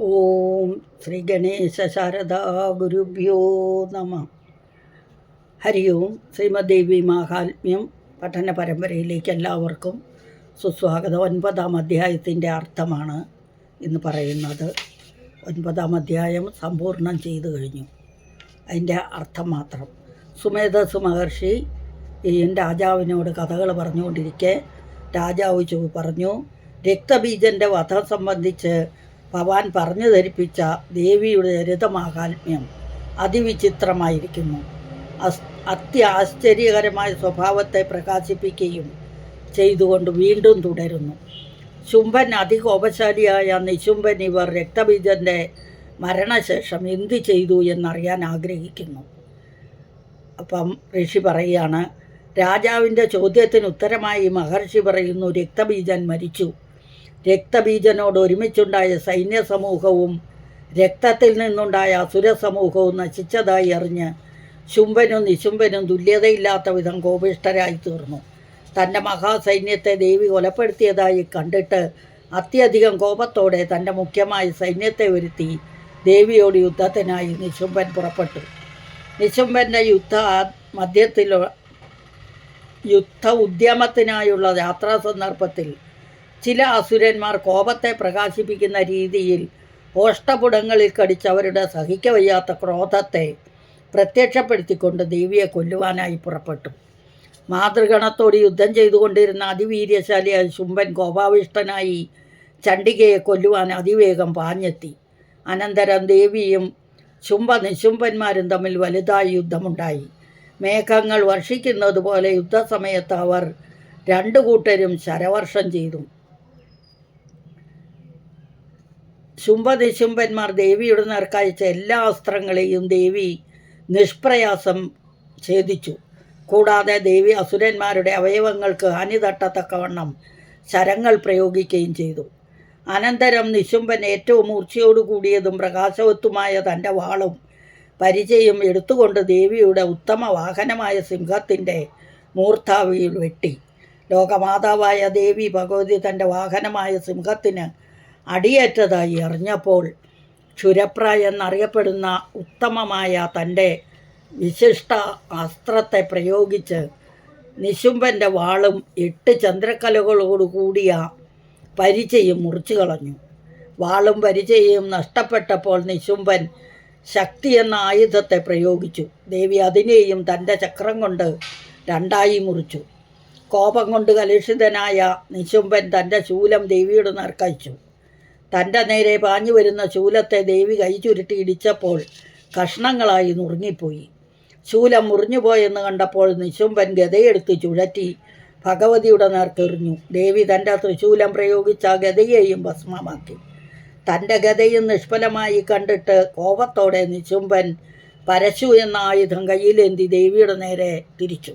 ഓം ശ്രീ ഗണേശ ശാരദാ ഗുരുഭ്യോ നമ. ഹരി ഓം. ശ്രീമദ്ദേവി മാഹാത്മ്യം പഠന പരമ്പരയിലേക്ക് എല്ലാവർക്കും സുസ്വാഗതം. 9-ാം അധ്യായത്തിൻ്റെ അർത്ഥമാണ് ഇന്ന് പറയുന്നത്. 9-ാം അധ്യായം സമ്പൂർണ്ണം ചെയ്തു കഴിഞ്ഞു. അതിൻ്റെ അർത്ഥം മാത്രം. സുമേധസ് മഹർഷി രാജാവിനോട് കഥകൾ പറഞ്ഞുകൊണ്ടിരിക്കെ രാജാവ് പറഞ്ഞു, രക്തബീജൻ്റെ വധം സംബന്ധിച്ച് ഭവാൻ പറഞ്ഞു ധരിപ്പിച്ച ദേവിയുടെ ചരിതമാഹാത്മ്യം അതിവിചിത്രമായിരിക്കുന്നു. അത്യാശ്ചര്യകരമായ സ്വഭാവത്തെ പ്രകാശിപ്പിക്കുകയും ചെയ്തുകൊണ്ട് വീണ്ടും തുടരുന്നു. ശുംഭൻ അതികോപശാലിയായ നിശുംഭൻ ഇവർ രക്തബീജൻ്റെ മരണശേഷം എന്തു ചെയ്തു എന്നറിയാൻ ആഗ്രഹിക്കുന്നു. അപ്പം ഋഷി പറയുകയാണ്, രാജാവിൻ്റെ ചോദ്യത്തിന് ഉത്തരമായി മഹർഷി പറയുന്നു, രക്തബീജൻ മരിച്ചു. രക്തബീജനോട് ഒരുമിച്ചുണ്ടായ സൈന്യസമൂഹവും രക്തത്തിൽ നിന്നുണ്ടായ അസുരസമൂഹവും നശിച്ചതായി അറിഞ്ഞ് ശുംഭനും നിശുംഭനും തുല്യതയില്ലാത്ത വിധം കോപിഷ്ഠരായി തീർന്നു. തൻ്റെ മഹാസൈന്യത്തെ ദേവി കൊലപ്പെടുത്തിയതായി കണ്ടിട്ട് അത്യധികം കോപത്തോടെ തൻ്റെ മുഖ്യമായ സൈന്യത്തെ വരുത്തി ദേവിയോട് യുദ്ധത്തിനായി നിശുംഭൻ പുറപ്പെട്ടു. നിശുംഭൻ്റെ യുദ്ധ ഉദ്യമത്തിനായുള്ള യാത്രാ സന്ദർഭത്തിൽ ചില അസുരന്മാർ കോപത്തെ പ്രകാശിപ്പിക്കുന്ന രീതിയിൽ ഓഷ്ടപുടങ്ങളിൽ കടിച്ച് അവരുടെ സഹിക്കവയ്യാത്ത ക്രോധത്തെ പ്രത്യക്ഷപ്പെടുത്തിക്കൊണ്ട് ദേവിയെ കൊല്ലുവാനായി പുറപ്പെട്ടു. മാതൃഗണത്തോട് യുദ്ധം ചെയ്തുകൊണ്ടിരുന്ന അതിവീര്യശാലിയായ ശുംഭൻ കോപാവിഷ്ടനായി ചണ്ഡികയെ കൊല്ലുവാൻ അതിവേഗം പാഞ്ഞെത്തി. അനന്തരം ദേവിയും നിശുംഭന്മാരും തമ്മിൽ വലുതായ യുദ്ധമുണ്ടായി. മേഘങ്ങൾ വർഷിക്കുന്നത് പോലെ യുദ്ധസമയത്ത് അവർ രണ്ടു കൂട്ടരും ശരവർഷം ചെയ്തു. നിശുംഭന്മാർ ദേവിയുടെ നേർക്കയച്ച എല്ലാ അസ്ത്രങ്ങളെയും ദേവി നിഷ്പ്രയാസം ഛേദിച്ചു. കൂടാതെ ദേവി അസുരന്മാരുടെ അവയവങ്ങൾക്ക് ഹാനി തട്ടത്തക്കവണ്ണം ശരങ്ങൾ പ്രയോഗിക്കുകയും ചെയ്തു. അനന്തരം നിശുംഭൻ ഏറ്റവും മൂർച്ചയോടുകൂടിയതും പ്രകാശവത്തുമായ തൻ്റെ വാളും പരിചയം എടുത്തുകൊണ്ട് ദേവിയുടെ ഉത്തമ വാഹനമായ സിംഹത്തിൻ്റെ മൂർധാവിയിൽ വെട്ടി. ലോകമാതാവായ ദേവി ഭഗവതി തൻ്റെ വാഹനമായ സിംഹത്തിന് അടിയേറ്റതായി അറിഞ്ഞപ്പോൾ ക്ഷുരപ്രായ എന്നറിയപ്പെടുന്ന ഉത്തമമായ തൻ്റെ വിശിഷ്ട അസ്ത്രത്തെ പ്രയോഗിച്ച് നിശുംഭൻ്റെ വാളും 8 ചന്ദ്രക്കലകളോടുകൂടിയ പരിചയം മുറിച്ചു കളഞ്ഞു. വാളും പരിചയം നഷ്ടപ്പെട്ടപ്പോൾ നിശുംഭൻ ശക്തി എന്ന ആയുധത്തെ പ്രയോഗിച്ചു. ദേവി അതിനെയും തൻ്റെ ചക്രം കൊണ്ട് 2ആയി മുറിച്ചു. കോപം കൊണ്ട് കലുഷിതനായ നിശുംഭൻ തൻ്റെ ശൂലം ദേവിയുടെ നേർക്കയച്ചു. തൻ്റെ നേരെ പാഞ്ഞു വരുന്ന ശൂലത്തെ ദേവി കൈ ചുരുട്ടി ഇടിച്ചപ്പോൾ കഷ്ണങ്ങളായി നുറുങ്ങിപ്പോയി. ശൂലം മുറിഞ്ഞുപോയെന്ന് കണ്ടപ്പോൾ നിശുംഭൻ ഗദയെടുത്ത് ചുഴറ്റി ഭഗവതിയുടെ നേർക്കെറിഞ്ഞു. ദേവി തൻ്റെ തൃശൂലം പ്രയോഗിച്ച ഗദയെയും ഭസ്മമാക്കി. തൻ്റെ ഗദയും നിഷ്ഫലമായി കണ്ടിട്ട് കോപത്തോടെ നിശുംഭൻ പരശു എന്ന ആയുധം കയ്യിലേന്തി ദേവിയുടെ നേരെ തിരിച്ചു.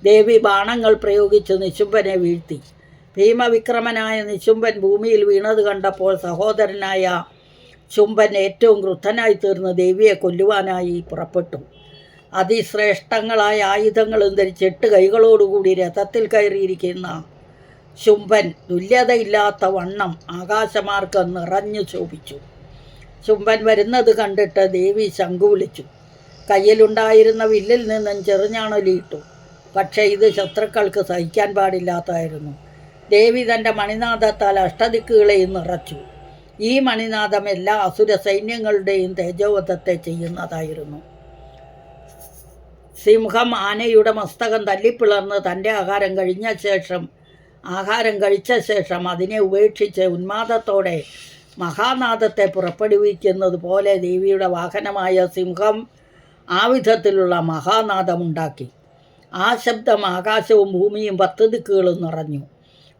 ദേവി ബാണങ്ങൾ പ്രയോഗിച്ച് നിശുംഭനെ വീഴ്ത്തി. ഭീമവിക്രമനായ നിശുംഭൻ ഭൂമിയിൽ വീണത് കണ്ടപ്പോൾ സഹോദരനായ ശുംഭൻ ഏറ്റവും ക്രുദ്ധനായി തീർന്ന് ദേവിയെ കൊല്ലുവാനായി പുറപ്പെട്ടു. അതിശ്രേഷ്ഠങ്ങളായ ആയുധങ്ങളും ധരിച്ച് 8 കൈകളോടുകൂടി രഥത്തിൽ കയറിയിരിക്കുന്ന ശുംഭൻ തുല്യതയില്ലാത്ത വണ്ണം ആകാശമാർഗം നിറഞ്ഞു ശോഭിച്ചു. ശുംഭൻ വരുന്നത് കണ്ടിട്ട് ദേവി ശംഖു വിളിച്ചു. കയ്യിലുണ്ടായിരുന്ന വില്ലിൽ നിന്നും ചെറുഞാണലിയിട്ടു. പക്ഷേ ഇത് ശത്രുക്കൾക്ക് സഹിക്കാൻ പാടില്ലാത്തതായിരുന്നു. ദേവി തൻ്റെ മണിനാദത്താൽ അഷ്ടദിക്കുകളെയും നിറച്ചു. ഈ മണിനാദം എല്ലാ അസുര സൈന്യങ്ങളുടെയും തേജോവധത്തെ ചെയ്യുന്നതായിരുന്നു. സിംഹം ആനയുടെ മസ്തകം തല്ലിപ്പിളർന്ന് തൻ്റെ ആഹാരം കഴിച്ച ശേഷം അതിനെ ഉപേക്ഷിച്ച് ഉന്മാദത്തോടെ മഹാനാദത്തെ പുറപ്പെടുവിക്കുന്നത് പോലെ ദേവിയുടെ വാഹനമായ സിംഹം ആ വിധത്തിലുള്ള മഹാനാദമുണ്ടാക്കി. ആ ശബ്ദം ആകാശവും ഭൂമിയും 10 ദിക്കുകളും നിറഞ്ഞു.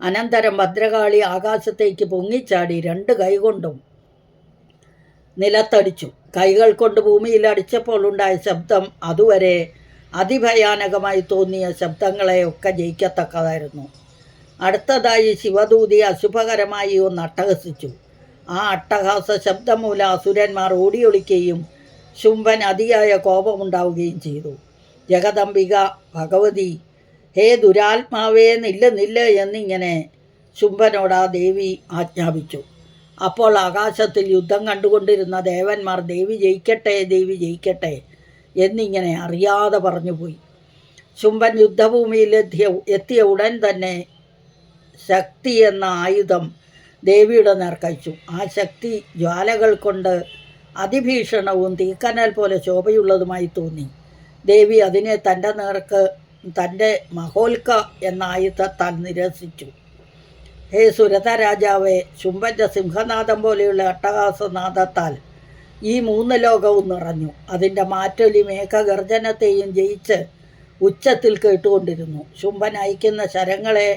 അനന്തരം ഭദ്രകാളി ആകാശത്തേക്ക് പൊങ്ങിച്ചാടി 2 കൈകൊണ്ടും നിലത്തടിച്ചു. കൈകൾ കൊണ്ട് ഭൂമിയിൽ അടിച്ചപ്പോൾ ഉണ്ടായ ശബ്ദം അതുവരെ അതിഭയാനകമായി തോന്നിയ ശബ്ദങ്ങളെയൊക്കെ ജയിക്കത്തക്കതായിരുന്നു. അടുത്തതായി ശിവദൂതി അശുഭകരമായി ഒന്ന് അട്ടഹസിച്ചു. ആ അട്ടഹാസ ശബ്ദം മൂലം അസുരന്മാർ ഓടിയൊളിക്കുകയും ശുംഭൻ അതിയായ കോപമുണ്ടാവുകയും ചെയ്തു. ജഗദംബിക ഭഗവതി, ഹേ ദുരാത്മാവേ, നില്ല് എന്നിങ്ങനെ ശുംഭനോട് ആ ദേവി ആജ്ഞാപിച്ചു. അപ്പോൾ ആകാശത്തിൽ യുദ്ധം കണ്ടുകൊണ്ടിരുന്ന ദേവന്മാർ ദേവി ജയിക്കട്ടെ, ദേവി ജയിക്കട്ടെ എന്നിങ്ങനെ അറിയാതെ പറഞ്ഞുപോയി. ശുംഭൻ യുദ്ധഭൂമിയിൽ എത്തിയ ഉടൻ തന്നെ ശക്തി എന്ന ആയുധം ദേവിയുടെ നേർക്കയച്ചു. ആ ശക്തി ജ്വാലകൾ കൊണ്ട് അതിഭീഷണവും തീക്കനൽ പോലെ ശോഭയുള്ളതുമായി തോന്നി. ദേവി അതിനെ തൻ്റെ നേർക്ക് തൻ്റെ മഹോൽക്ക എന്ന ആയുധത്താൽ നിരസിച്ചു. ഹേ സുരത രാജാവേ, ശുംഭൻ്റെ സിംഹനാദം പോലെയുള്ള അട്ടഹാസനാദത്താൽ ഈ 3 ലോകവും നിറഞ്ഞു. അതിൻ്റെ മാറ്റൊലി മേഘഗർജനത്തെയും ജയിച്ച് ഉച്ചത്തിൽ കേട്ടുകൊണ്ടിരുന്നു. ശുംഭൻ അയക്കുന്ന ശരങ്ങളെ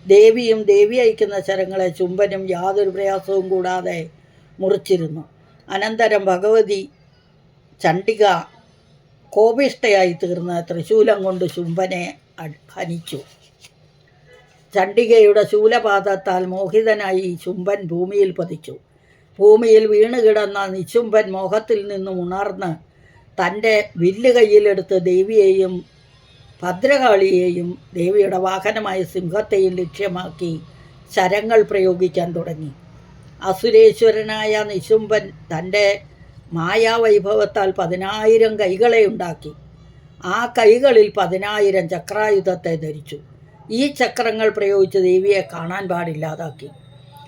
ദേവിയും ദേവി അയക്കുന്ന ശരങ്ങളെ ശുംഭനും യാതൊരു പ്രയാസവും കൂടാതെ മുറിച്ചിരുന്നു. അനന്തരം ഭഗവതി ചണ്ഡിക കോപിഷ്ഠയായി തീർന്ന് തൃശൂലം കൊണ്ട് ശുംഭനെ ഹനിച്ചു. ചണ്ഡികയുടെ ശൂലപാദത്താൽ മോഹിതനായി ശുംഭൻ ഭൂമിയിൽ പതിച്ചു. ഭൂമിയിൽ വീണുകിടന്ന നിശുംഭൻ മോഹത്തിൽ നിന്നും ഉണർന്ന് തൻ്റെ വില്ല് കയ്യിലെടുത്ത് ദേവിയെയും ഭദ്രകാളിയെയും ദേവിയുടെ വാഹനമായ സിംഹത്തെയും ലക്ഷ്യമാക്കി ശരങ്ങൾ പ്രയോഗിക്കാൻ തുടങ്ങി. അസുരേശ്വരനായ നിശുംഭൻ തൻ്റെ മായാവൈഭവത്താൽ 10,000 കൈകളെ ഉണ്ടാക്കി. ആ കൈകളിൽ 10,000 ചക്രായുധത്തെ ധരിച്ചു. ഈ ചക്രങ്ങൾ പ്രയോഗിച്ച് ദേവിയെ കാണാൻ പാടില്ലാതാക്കി.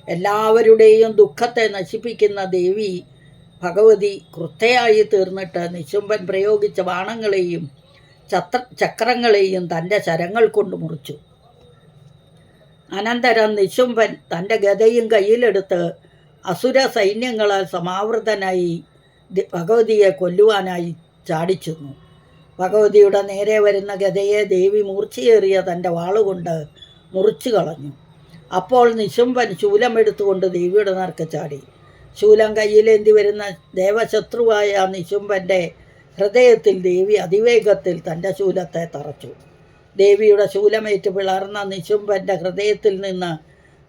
എല്ലാവരുടെയും ദുഃഖത്തെ നശിപ്പിക്കുന്ന ദേവി ഭഗവതി ക്രുദ്ധയായി തീർന്നിട്ട് നിശുംഭൻ പ്രയോഗിച്ച ബാണങ്ങളെയും ചക്രങ്ങളെയും തൻ്റെ ശരങ്ങൾ കൊണ്ട് മുറിച്ചു. അനന്തരം നിശുംഭൻ തൻ്റെ ഗദയും കയ്യിലെടുത്ത് അസുര സൈന്യങ്ങളാൽ സമാവൃതനായി ഭഗവതിയെ കൊല്ലുവാനായി ചാടിച്ചെന്നു. ഭഗവതിയുടെ നേരെ വരുന്ന ഗദയെ ദേവി മൂർച്ചയേറിയ തൻ്റെ വാളുകൊണ്ട് മുറിച്ചു കളഞ്ഞു. അപ്പോൾ നിശുംഭൻ ശൂലമെടുത്തുകൊണ്ട് ദേവിയുടെ നേർക്ക് ചാടി. ശൂലം കയ്യിലേന്തി വരുന്ന ദേവശത്രുവായ നിശുംഭൻ്റെ ഹൃദയത്തിൽ ദേവി അതിവേഗത്തിൽ തൻ്റെ ശൂലത്തെ തറച്ചു. ദേവിയുടെ ശൂലമേറ്റ് പിളർന്ന നിശുംഭൻ്റെ ഹൃദയത്തിൽ നിന്ന്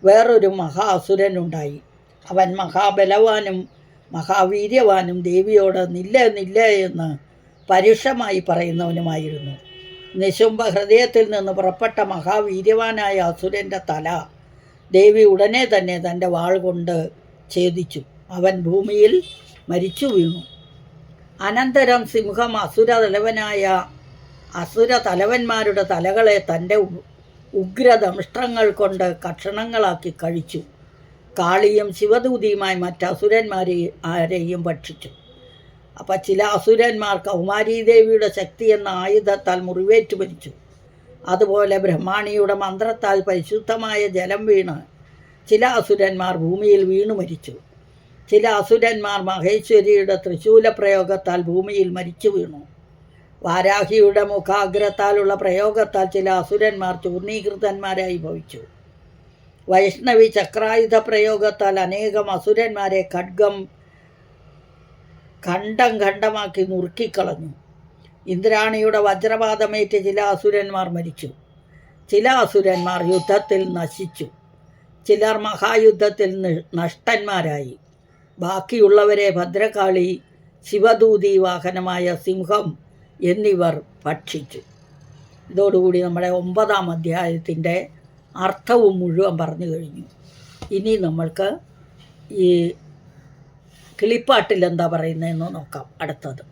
വേറൊരു മഹാസുരനുണ്ടായി. അവൻ മഹാബലവാനും മഹാവീര്യവാനും ദേവിയോട് നില്ല നില്ല എന്ന് പരുഷമായി പറയുന്നവനുമായിരുന്നു. നിശുംഭ ഹൃദയത്തിൽ നിന്ന് പുറപ്പെട്ട മഹാവീര്യവാനായ അസുരൻ്റെ തല ദേവി ഉടനെ തന്നെ തൻ്റെ വാൾ കൊണ്ട് ഛേദിച്ചു. അവൻ ഭൂമിയിൽ മരിച്ചു വീണു. അനന്തരം സിംഹം അസുര തലവന്മാരുടെ തലകളെ തൻ്റെ ഉഗ്രദംഷ്ട്രങ്ങൾ കൊണ്ട് കഷണങ്ങളാക്കി കഴിച്ചു. കാളിയും ശിവദൂതിയുമായി ആരെയും ഭക്ഷിച്ചു. അപ്പം ചില അസുരന്മാർ കൗമാരീദേവിയുടെ ശക്തി എന്ന ആയുധത്താൽ മുറിവേറ്റു മരിച്ചു. അതുപോലെ ബ്രഹ്മാണിയുടെ മന്ത്രത്താൽ പരിശുദ്ധമായ ജലം വീണ് ചില അസുരന്മാർ ഭൂമിയിൽ വീണു മരിച്ചു. ചില അസുരന്മാർ മഹേശ്വരിയുടെ ത്രിശൂല പ്രയോഗത്താൽ ഭൂമിയിൽ മരിച്ചു വീണു. വാരാഹിയുടെ മുഖാഗ്രത്താലുള്ള പ്രയോഗത്താൽ ചില അസുരന്മാർ ചൂർണീകൃതന്മാരായി ഭവിച്ചു. വൈഷ്ണവി ചക്രായുധ പ്രയോഗത്താൽ അനേകം അസുരന്മാരെ ഖഡ്ഗം ഖണ്ഡമാക്കി നുറുക്കിക്കളഞ്ഞു. ഇന്ദ്രാണിയുടെ വജ്രപാതമേറ്റ് ചില അസുരന്മാർ മരിച്ചു. ചില അസുരന്മാർ യുദ്ധത്തിൽ നശിച്ചു. ചിലർ മഹായുദ്ധത്തിൽ നഷ്ടന്മാരായി. ബാക്കിയുള്ളവരെ ഭദ്രകാളി, ശിവദൂതി വാഹനമായ സിംഹം എന്നിവർ ഭക്ഷിച്ചു. ഇതോടുകൂടി നമ്മുടെ 9-ാം അധ്യായത്തിൻ്റെ അർത്ഥവും മുഴുവൻ പറഞ്ഞു കഴിഞ്ഞു. ഇനി നമ്മൾക്ക് ഈ കിളിപ്പാട്ടിൽ എന്താ പറയുന്നതെന്ന് നോക്കാം അടുത്തത്.